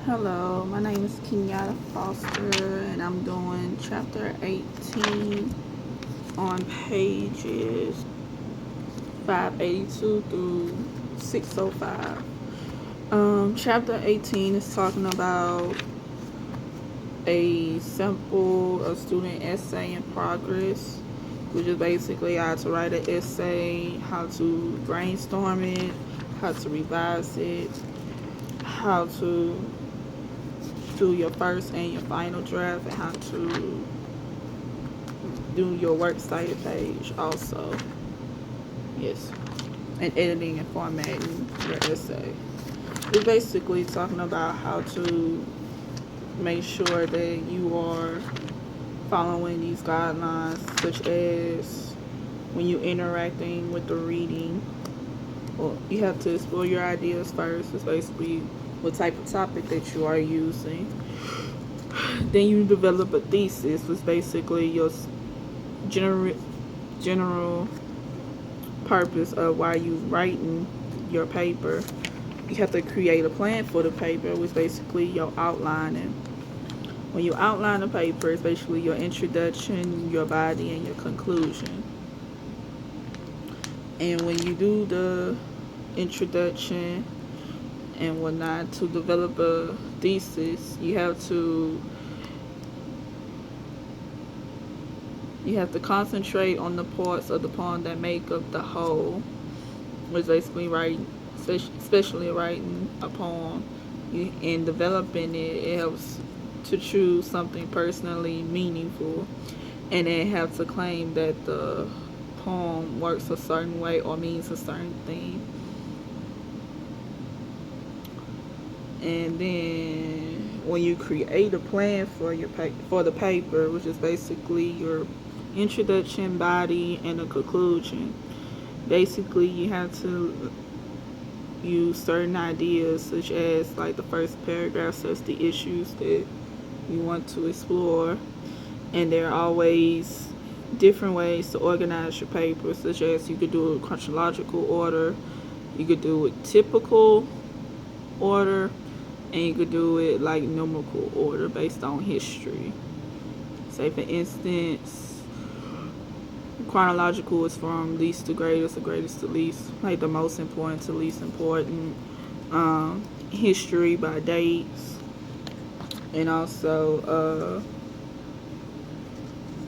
Hello, my name is Kenyatta Foster, and I'm doing chapter 18 on pages 582 through 605. Chapter 18 is talking about a student essay in progress, which is basically how to write an essay, how to brainstorm it, how to revise it, how to do your first and your final draft, and how to do your works cited page also. Yes. And editing and formatting your essay. It's basically talking about how to make sure that you are following these guidelines, such as when you're interacting with the reading. Well, you have to explore your ideas first. It's basically what type of topic that you are using. Then you develop a thesis, which is basically your general purpose of why you writing your paper. You have to create a plan for the paper, which is basically your outlining. When you outline a paper, it's basically your introduction, your body, and your conclusion. And when you do the introduction and whatnot to develop a thesis, you have to concentrate on the parts of the poem that make up the whole, which is basically writing, especially writing a poem. In developing it, it helps to choose something personally meaningful, and then have to claim that the poem works a certain way or means a certain thing. And then when you create a plan for the paper, which is basically your introduction, body, and a conclusion, basically you have to use certain ideas, such as like the first paragraph says the issues that you want to explore, and there are always different ways to organize your paper, such as you could do it chronological order, you could do it typical order, and you could do it like numerical order based on history. Say for instance, chronological is from least to greatest, or greatest to least, like the most important to least important. History by dates, and also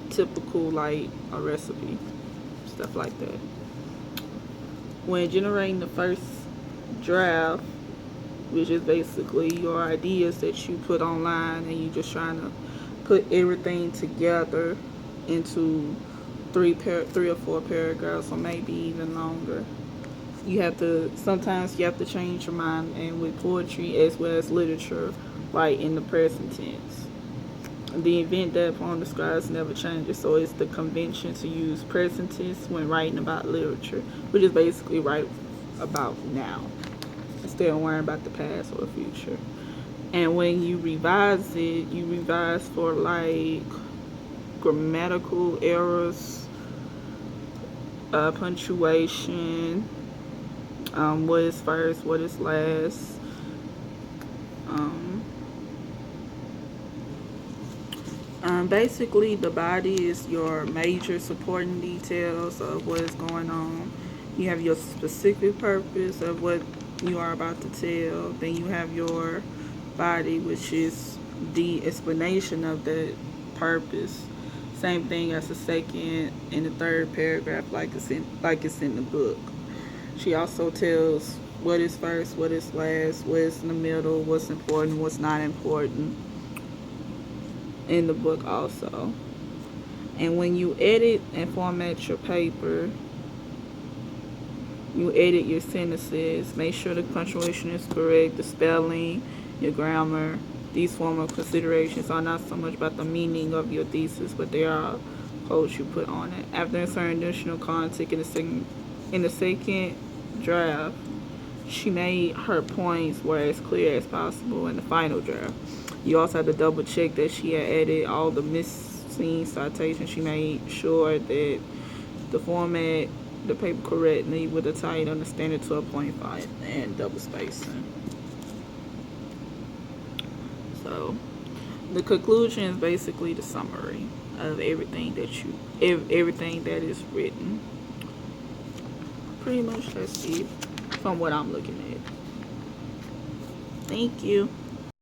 typical, like a recipe, stuff like that. When generating the first draft, which is basically your ideas that you put online, and you just trying to put everything together into three or four paragraphs, or maybe even longer. Sometimes you have to change your mind, and with poetry as well as literature, write in the present tense. The event that poem describes never changes, so it's the convention to use present tense when writing about literature, which is basically write about now, instead of worrying about the past or the future. And when you revise it, you revise for like grammatical errors, punctuation, what is first, what is last. Basically, the body is your major supporting details of what is going on. You have your specific purpose of what you are about to tell. Then you have your body, which is the explanation of the purpose. Same thing as the second and the third paragraph, like it's in the book. She also tells what is first, what is last, what is in the middle, what's important, what's not important in the book also. And when you edit and format your paper, you edit your sentences, make sure the punctuation is correct, the spelling, your grammar. These formal considerations are not so much about the meaning of your thesis, but they are quotes you put on it. After inserting additional content in the second draft, she made her points were as clear as possible in the final draft. You also have to double check that she had added all the missing citations. She made sure that the format the paper correctly with a tight understanding 12.5 and double spacing. So the conclusion is basically the summary of everything everything that is written. Pretty much that's it from what I'm looking at. Thank you.